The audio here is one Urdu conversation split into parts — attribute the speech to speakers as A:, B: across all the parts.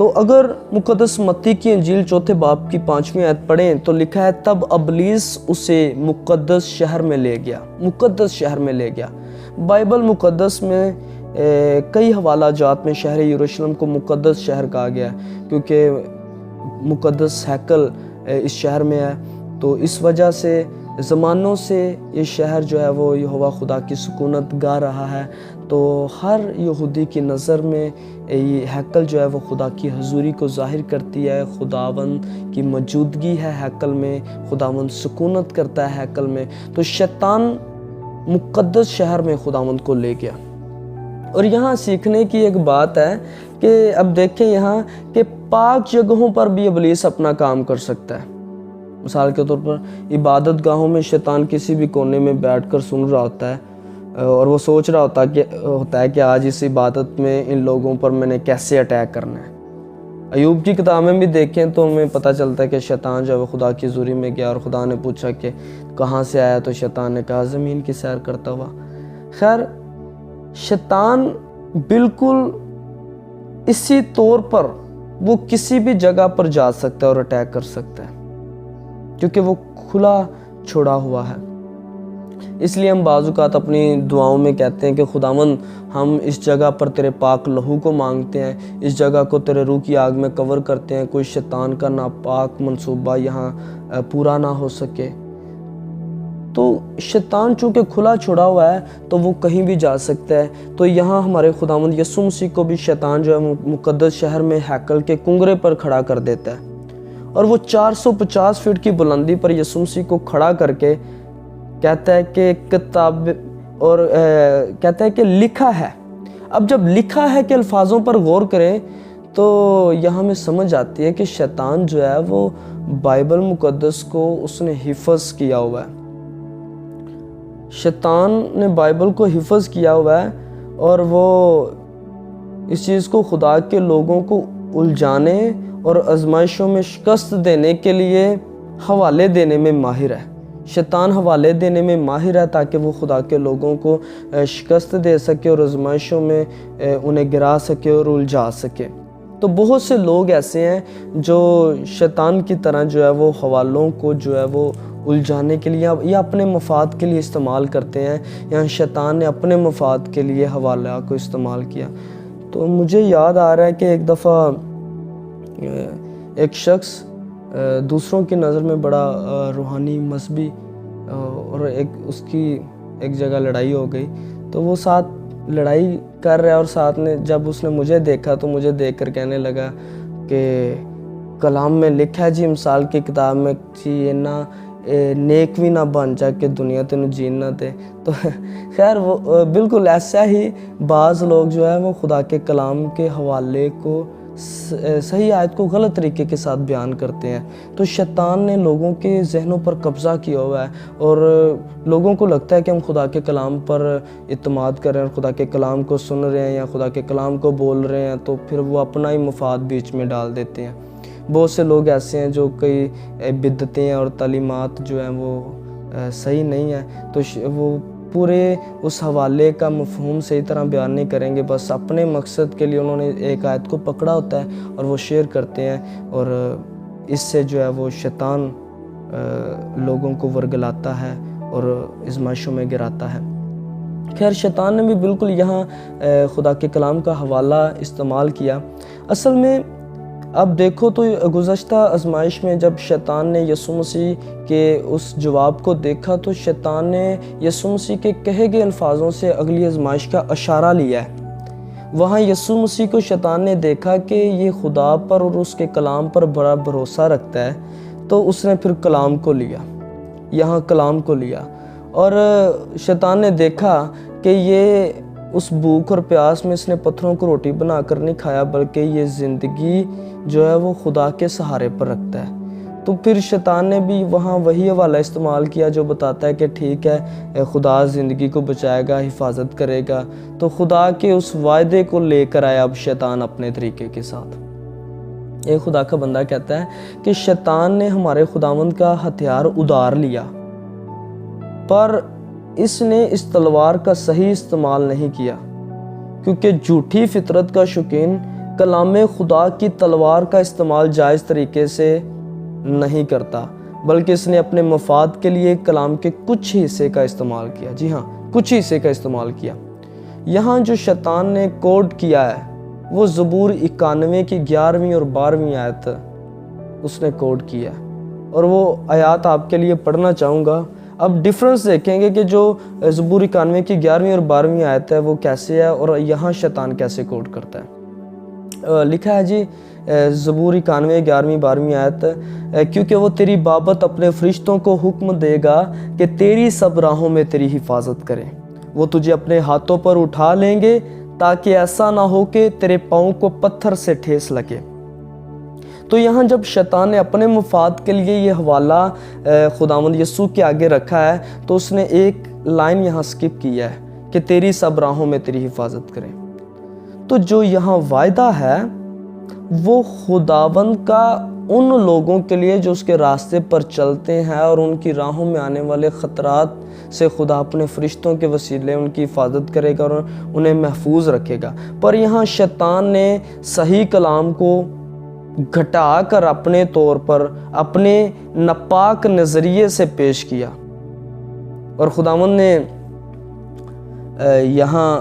A: تو اگر مقدس متی کی انجیل 4 باب کی 5ویں آیت پڑھیں تو لکھا ہے تب ابلیس اسے مقدس شہر میں لے گیا، مقدس شہر میں لے گیا۔ بائبل مقدس میں کئی حوالہ جات میں شہر یروشلم کو مقدس شہر کہا گیا ہے، کیونکہ مقدس ہیکل اس شہر میں ہے۔ تو اس وجہ سے زمانوں سے یہ شہر جو ہے وہ یہوہ خدا کی سکونت گاہ رہا ہے۔ تو ہر یہودی کی نظر میں یہ ہیکل جو ہے وہ خدا کی حضوری کو ظاہر کرتی ہے، خداوند کی موجودگی ہے ہیکل میں، خداوند سکونت کرتا ہے ہیکل میں۔ تو شیطان مقدس شہر میں خداوند کو لے گیا۔ اور یہاں سیکھنے کی ایک بات ہے کہ اب دیکھیں یہاں کہ پاک جگہوں پر بھی ابلیس اپنا کام کر سکتا ہے۔ مثال کے طور پر عبادت گاہوں میں شیطان کسی بھی کونے میں بیٹھ کر سن رہا ہوتا ہے اور وہ سوچ رہا ہوتا ہے کہ آج اس عبادت میں ان لوگوں پر میں نے کیسے اٹیک کرنا ہے۔ ایوب کی کتاب میں بھی دیکھیں تو ہمیں پتہ چلتا ہے کہ شیطان جو ہے وہ خدا کی حضوری میں گیا اور خدا نے پوچھا کہ کہاں سے آیا، تو شیطان نے کہا زمین کی سیر کرتا ہوا۔ خیر، شیطان بالکل اسی طور پر وہ کسی بھی جگہ پر جا سکتا ہے اور اٹیک کر سکتا ہے، کیونکہ وہ کھلا چھوڑا ہوا ہے۔ اس لیے ہم بعض اوقات اپنی دعاؤں میں کہتے ہیں کہ خداوند ہم اس جگہ پر تیرے پاک لہو کو مانگتے ہیں، اس جگہ کو تیرے روح کی آگ میں کور کرتے ہیں، کوئی شیطان کا ناپاک منصوبہ یہاں پورا نہ ہو سکے۔ تو شیطان چونکہ کھلا چھوڑا ہوا ہے تو وہ کہیں بھی جا سکتا ہے۔ تو یہاں ہمارے خداوند یسوع مسیح کو بھی شیطان جو ہے مقدس شہر میں ہیکل کے کنگرے پر کھڑا کر دیتا ہے، اور وہ 450 فٹ کی بلندی پر یسوع مسیح کو کھڑا کر کے کہتا ہے کہ کتاب اور کہتا ہے کہ لکھا ہے۔ اب جب لکھا ہے کہ الفاظوں پر غور کریں تو یہاں میں سمجھ آتی ہے کہ شیطان جو ہے وہ بائبل مقدس کو اس نے حفظ کیا ہوا ہے۔ شیطان نے بائبل کو حفظ کیا ہوا ہے اور وہ اس چیز کو خدا کے لوگوں کو الجھانے اور آزمائشوں میں شکست دینے کے لیے حوالے دینے میں ماہر ہے۔ شیطان حوالے دینے میں ماہر ہے تاکہ وہ خدا کے لوگوں کو شکست دے سکے اور آزمائشوں میں انہیں گرا سکے اور الجھا سکے۔ تو بہت سے لوگ ایسے ہیں جو شیطان کی طرح جو ہے وہ حوالوں کو جو ہے وہ الجھانے کے لیے یا اپنے مفاد کے لیے استعمال کرتے ہیں۔ یہاں شیطان نے اپنے مفاد کے لیے حوالہ کو استعمال کیا۔ تو مجھے یاد آ رہا ہے کہ ایک دفعہ ایک شخص دوسروں کی نظر میں بڑا روحانی مذہبی اور اس کی ایک جگہ لڑائی ہو گئی، تو وہ ساتھ لڑائی کر رہا ہے اور ساتھ نے جب اس نے مجھے دیکھا تو مجھے دیکھ کر کہنے لگا کہ کلام میں لکھا ہے جی، مثال کی کتاب میں جی یہ نہ نیک بھی نہ بن جا کہ دنیا تینوں جین نہ دے۔ تو خیر وہ بالکل ایسا ہی بعض لوگ جو ہے وہ خدا کے کلام کے حوالے کو صحیح آیت کو غلط طریقے کے ساتھ بیان کرتے ہیں۔ تو شیطان نے لوگوں کے ذہنوں پر قبضہ کیا ہوا ہے اور لوگوں کو لگتا ہے کہ ہم خدا کے کلام پر اعتماد کر رہے ہیں اور خدا کے کلام کو سن رہے ہیں یا خدا کے کلام کو بول رہے ہیں، تو پھر وہ اپنا ہی مفاد بیچ میں ڈال دیتے ہیں۔ بہت سے لوگ ایسے ہیں جو کئی بدعتیں اور تعلیمات جو ہیں وہ صحیح نہیں ہیں، تو وہ پورے اس حوالے کا مفہوم صحیح طرح بیان نہیں کریں گے، بس اپنے مقصد کے لیے انہوں نے ایک آیت کو پکڑا ہوتا ہے اور وہ شیئر کرتے ہیں، اور اس سے جو ہے وہ شیطان لوگوں کو ورگلاتا ہے اور آزمائشوں میں گراتا ہے۔ خیر، شیطان نے بھی بالکل یہاں خدا کے کلام کا حوالہ استعمال کیا۔ اصل میں اب دیکھو تو گزشتہ آزمائش میں جب شیطان نے یسوع مسیح کے اس جواب کو دیکھا تو شیطان نے یسوع مسیح کے کہے گئے الفاظوں سے اگلی آزمائش کا اشارہ لیا ہے۔ وہاں یسوع مسیح کو شیطان نے دیکھا کہ یہ خدا پر اور اس کے کلام پر بڑا بھروسہ رکھتا ہے، تو اس نے پھر کلام کو لیا، یہاں کلام کو لیا، اور شیطان نے دیکھا کہ یہ اس بھوک اور پیاس میں اس نے پتھروں کو روٹی بنا کر نہیں کھایا، بلکہ یہ زندگی جو ہے وہ خدا کے سہارے پر رکھتا ہے۔ تو پھر شیطان نے بھی وہاں وہی حوالہ استعمال کیا جو بتاتا ہے کہ ٹھیک ہے خدا زندگی کو بچائے گا، حفاظت کرے گا۔ تو خدا کے اس وعدے کو لے کر آیا اب شیطان اپنے طریقے کے ساتھ۔ ایک خدا کا بندہ کہتا ہے کہ شیطان نے ہمارے خداوند کا ہتھیار ادار لیا، پر اس نے اس تلوار کا صحیح استعمال نہیں کیا، کیونکہ جھوٹی فطرت کا شوقین کلام خدا کی تلوار کا استعمال جائز طریقے سے نہیں کرتا، بلکہ اس نے اپنے مفاد کے لیے کلام کے کچھ حصے کا استعمال کیا۔ جی ہاں، کچھ حصے کا استعمال کیا۔ یہاں جو شیطان نے کوڈ کیا ہے وہ زبور 91 کی 11ویں اور 12ویں آیت اس نے کوڈ کیا ہے، اور وہ آیات آپ کے لیے پڑھنا چاہوں گا۔ اب ڈیفرنس دیکھیں گے کہ جو زبور 91 کی 11ویں اور 12ویں آیت ہے وہ کیسے ہے، اور یہاں شیطان کیسے کوڈ کرتا ہے۔ لکھا ہے جی زبور 91 11ویں 12ویں آیت، کیونکہ وہ تیری بابت اپنے فرشتوں کو حکم دے گا کہ تیری سب راہوں میں تیری حفاظت کریں، وہ تجھے اپنے ہاتھوں پر اٹھا لیں گے تاکہ ایسا نہ ہو کہ تیرے پاؤں کو پتھر سے ٹھیس لگے۔ تو یہاں جب شیطان نے اپنے مفاد کے لیے یہ حوالہ خداوند یسوع کے آگے رکھا ہے تو اس نے ایک لائن یہاں سکپ کیا ہے کہ تیری سب راہوں میں تیری حفاظت کریں۔ تو جو یہاں وعدہ ہے وہ خداوند کا ان لوگوں کے لیے جو اس کے راستے پر چلتے ہیں اور ان کی راہوں میں آنے والے خطرات سے خدا اپنے فرشتوں کے وسیلے ان کی حفاظت کرے گا اور انہیں محفوظ رکھے گا۔ پر یہاں شیطان نے صحیح کلام کو گھٹا کر اپنے طور پر اپنے ناپاک نظریے سے پیش کیا، اور خداوند نے یہاں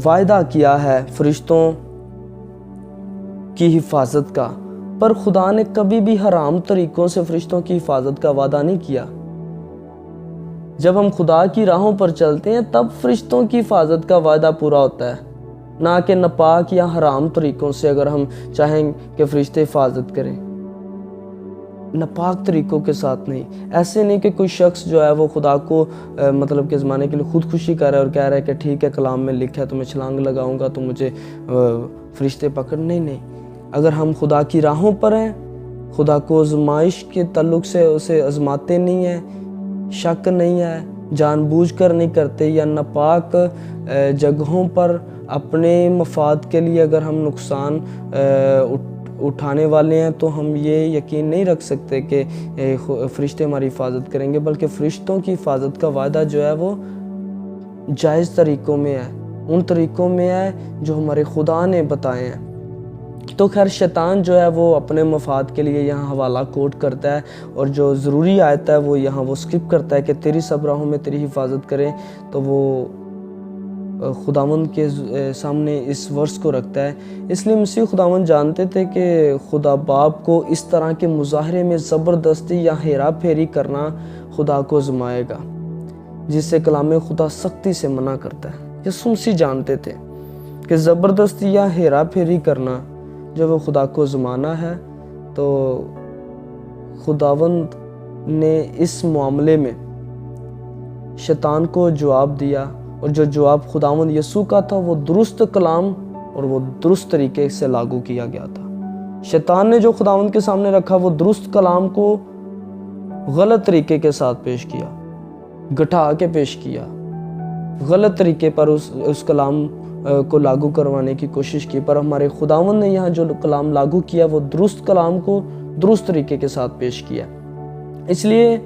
A: وعدہ کیا ہے فرشتوں کی حفاظت کا، پر خدا نے کبھی بھی حرام طریقوں سے فرشتوں کی حفاظت کا وعدہ نہیں کیا۔ جب ہم خدا کی راہوں پر چلتے ہیں تب فرشتوں کی حفاظت کا وعدہ پورا ہوتا ہے، نہ کہ ناپاک یا حرام طریقوں سے اگر ہم چاہیں کہ فرشتے حفاظت کریں، ناپاک طریقوں کے ساتھ نہیں۔ ایسے نہیں کہ کوئی شخص جو ہے وہ خدا کو مطلب کہ زمانے کے لیے خودکشی کر رہا ہے اور کہہ رہا ہے کہ ٹھیک ہے کلام میں لکھا ہے تو میں چھلانگ لگاؤں گا تو مجھے فرشتے پکڑ، نہیں۔ اگر ہم خدا کی راہوں پر ہیں، خدا کو آزمائش کے تعلق سے اسے آزماتے نہیں ہیں، شک نہیں ہے، جان بوجھ کر نہیں کرتے، یا ناپاک جگہوں پر اپنے مفاد کے لیے اگر ہم نقصان اٹھانے والے ہیں تو ہم یہ یقین نہیں رکھ سکتے کہ فرشتے ہماری حفاظت کریں گے، بلکہ فرشتوں کی حفاظت کا وعدہ جو ہے وہ جائز طریقوں میں ہے، ان طریقوں میں ہے جو ہمارے خدا نے بتائے ہیں۔ تو خیر شیطان جو ہے وہ اپنے مفاد کے لیے یہاں حوالہ کوٹ کرتا ہے، اور جو ضروری آیت ہے وہ یہاں وہ سکپ کرتا ہے کہ تیری سب راہوں میں تیری حفاظت کرے، تو وہ خداوند کے سامنے اس ورس کو رکھتا ہے۔ اس لیے مسیح خداوند جانتے تھے کہ خدا باپ کو اس طرح کے مظاہرے میں زبردستی یا ہیرا پھیری کرنا خدا کو آزمائے گا، جس سے کلام خدا سختی سے منع کرتا ہے۔ یسوع مسیح جانتے تھے کہ زبردستی یا ہیرا پھیری کرنا جب وہ خدا کو آزمانا ہے، تو خداوند نے اس معاملے میں شیطان کو جواب دیا، اور جو جواب خداوند یسوع کا تھا وہ درست کلام اور وہ درست طریقے سے لاگو کیا گیا تھا۔ شیطان نے جو خداوند کے سامنے رکھا وہ درست کلام کو غلط طریقے کے ساتھ پیش کیا، گھٹا کے پیش کیا، غلط طریقے پر اس کلام کو لاگو کروانے کی کوشش کی۔ پر ہمارے خداوند نے یہاں جو کلام لاگو کیا وہ درست کلام کو درست طریقے کے ساتھ پیش کیا۔ اس لیے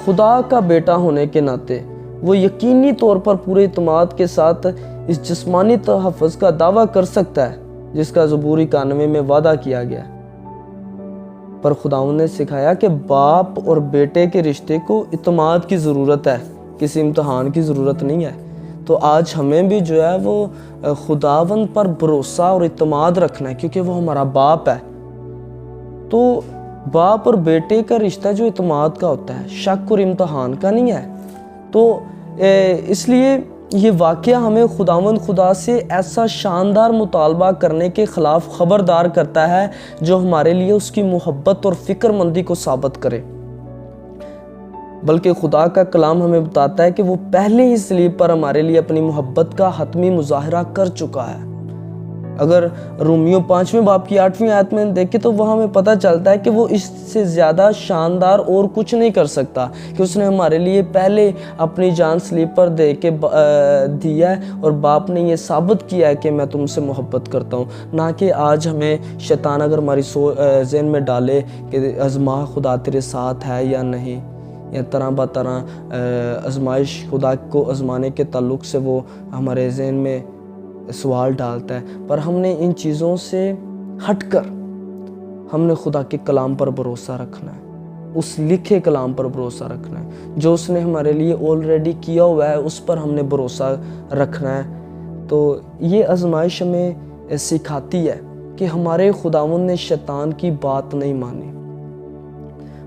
A: خدا کا بیٹا ہونے کے ناطے وہ یقینی طور پر پورے اعتماد کے ساتھ اس جسمانی تحفظ کا دعویٰ کر سکتا ہے جس کا زبور 91 میں وعدہ کیا گیا۔ پر خداوند نے سکھایا کہ باپ اور بیٹے کے رشتے کو اعتماد کی ضرورت ہے، کسی امتحان کی ضرورت نہیں ہے۔ تو آج ہمیں بھی جو ہے وہ خداوند پر بھروسہ اور اعتماد رکھنا ہے، کیونکہ وہ ہمارا باپ ہے۔ تو باپ اور بیٹے کا رشتہ جو اعتماد کا ہوتا ہے، شک اور امتحان کا نہیں ہے۔ تو اس لیے یہ واقعہ ہمیں خداوند خدا سے ایسا شاندار مطالبہ کرنے کے خلاف خبردار کرتا ہے جو ہمارے لیے اس کی محبت اور فکر مندی کو ثابت کرے۔ بلکہ خدا کا کلام ہمیں بتاتا ہے کہ وہ پہلے ہی صلیب پر ہمارے لیے اپنی محبت کا حتمی مظاہرہ کر چکا ہے۔ اگر رومیو 5ویں باب کی 8ویں آیت میں دیکھیں تو وہاں ہمیں پتہ چلتا ہے کہ وہ اس سے زیادہ شاندار اور کچھ نہیں کر سکتا، کہ اس نے ہمارے لیے پہلے اپنی جان صلیب پر دے کے دیا ہے، اور باپ نے یہ ثابت کیا ہے کہ میں تم سے محبت کرتا ہوں۔ نہ کہ آج ہمیں شیطان اگر ہماری ذہن میں ڈالے کہ آزما خدا تیرے ساتھ ہے یا نہیں، یا طرح بطرح آزمائش خدا کو آزمانے کے تعلق سے وہ ہمارے ذہن میں سوال ڈالتا ہے، پر ہم نے ان چیزوں سے ہٹ کر ہم نے خدا کے کلام پر بھروسہ رکھنا ہے، اس لکھے کلام پر بھروسہ رکھنا ہے، جو اس نے ہمارے لیے آلریڈی کیا ہوا ہے اس پر ہم نے بھروسہ رکھنا ہے۔ تو یہ آزمائش ہمیں سکھاتی ہے کہ ہمارے خداوند نے شیطان کی بات نہیں مانی،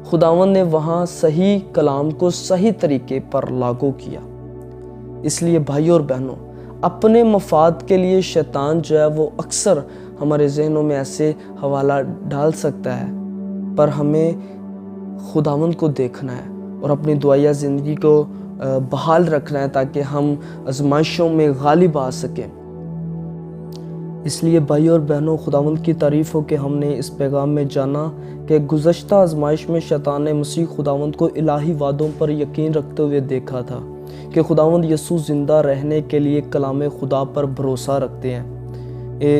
A: خداوند نے وہاں صحیح کلام کو صحیح طریقے پر لاگو کیا۔ اس لیے بھائیوں اور بہنوں، اپنے مفاد کے لیے شیطان جو ہے وہ اکثر ہمارے ذہنوں میں ایسے حوالہ ڈال سکتا ہے، پر ہمیں خداوند کو دیکھنا ہے اور اپنی دعائیہ زندگی کو بحال رکھنا ہے تاکہ ہم آزمائشوں میں غالب آ سکیں۔ اس لیے بھائیوں اور بہنوں، خداوند کی تعریف ہو کہ ہم نے اس پیغام میں جانا کہ گزشتہ آزمائش میں شیطان نے مسیح خداوند کو الہی وعدوں پر یقین رکھتے ہوئے دیکھا تھا کہ خداوند یسوع زندہ رہنے کے لیے کلام خدا پر بھروسہ رکھتے ہیں۔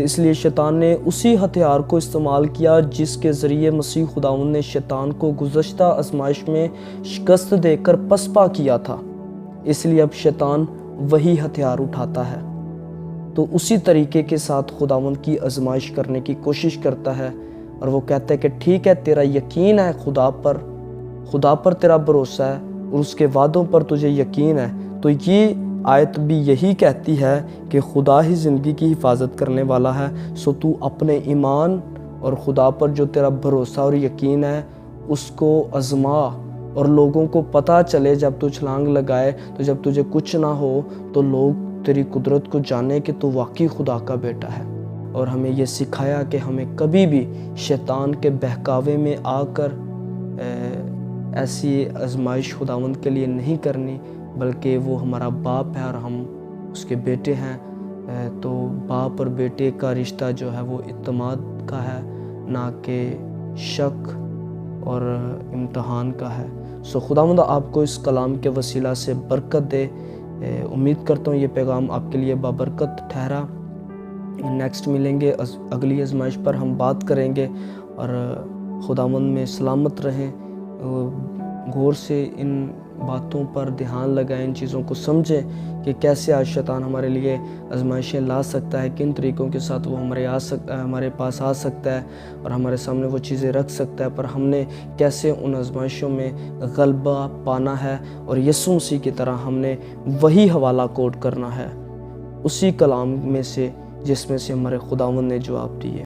A: اس لیے شیطان نے اسی ہتھیار کو استعمال کیا جس کے ذریعے مسیح خداوند نے شیطان کو گزشتہ آزمائش میں شکست دے کر پسپا کیا تھا۔ اس لیے اب شیطان وہی ہتھیار اٹھاتا ہے، تو اسی طریقے کے ساتھ خداوند کی آزمائش کرنے کی کوشش کرتا ہے، اور وہ کہتا ہے کہ ٹھیک ہے، تیرا یقین ہے خدا پر تیرا بھروسہ ہے اور اس کے وعدوں پر تجھے یقین ہے، تو یہ آیت بھی یہی کہتی ہے کہ خدا ہی زندگی کی حفاظت کرنے والا ہے، سو تو اپنے ایمان اور خدا پر جو تیرا بھروسہ اور یقین ہے اس کو آزما، اور لوگوں کو پتہ چلے جب تو چھلانگ لگائے، تو جب تجھے کچھ نہ ہو تو لوگ تیری قدرت کو جانے کہ تو واقعی خدا کا بیٹا ہے۔ اور ہمیں یہ سکھایا کہ ہمیں کبھی بھی شیطان کے بہکاوے میں آ کر ایسی آزمائش خداوند کے لیے نہیں کرنی، بلکہ وہ ہمارا باپ ہے اور ہم اس کے بیٹے ہیں۔ تو باپ اور بیٹے کا رشتہ جو ہے وہ اعتماد کا ہے، نہ کہ شک اور امتحان کا ہے۔ سو خداوند آپ کو اس کلام کے وسیلہ سے برکت دے۔ امید کرتا ہوں یہ پیغام آپ کے لیے بابرکت ٹھہرا۔ نیکسٹ ملیں گے، اگلی آزمائش پر ہم بات کریں گے، اور خداوند میں سلامت رہیں، غور سے ان باتوں پر دھیان لگائیں، ان چیزوں کو سمجھیں کہ کیسے آج شیطان ہمارے لیے آزمائشیں لا سکتا ہے، کن طریقوں کے ساتھ وہ ہمارے پاس آ سکتا ہے اور ہمارے سامنے وہ چیزیں رکھ سکتا ہے، پر ہم نے کیسے ان آزمائشوں میں غلبہ پانا ہے، اور یسوع مسیح کی طرح ہم نے وہی حوالہ کوٹ کرنا ہے، اسی کلام میں سے جس میں سے ہمارے خداوند نے جواب دیے۔